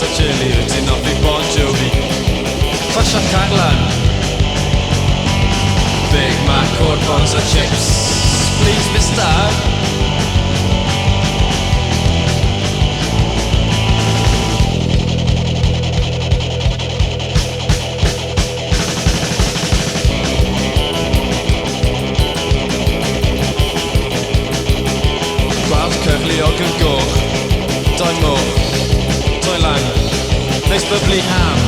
sa cheerleader till not be Bon Jovi. Fascia Caglan. Big Mac corn buns and chips. Please mister. Cyfleog yn goch, dau moch, dau lang, neis bubbly ham.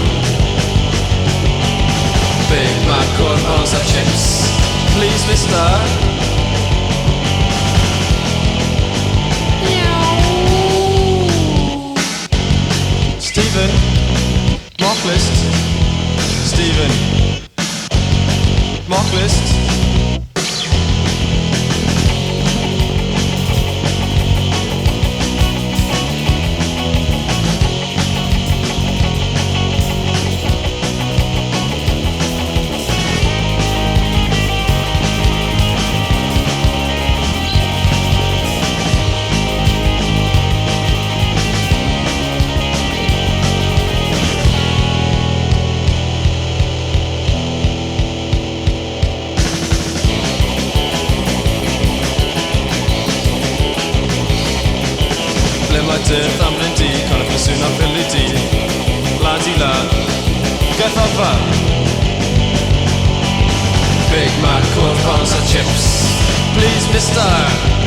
Big Mac corn buns and chips, please mister. Stephen, mark list. Stephen, mark list. Dydd am ryn di, cael y pwysyn am fili di. Lad i lad, gaeth o fa. Big Mac, corn buns and chips, please mister.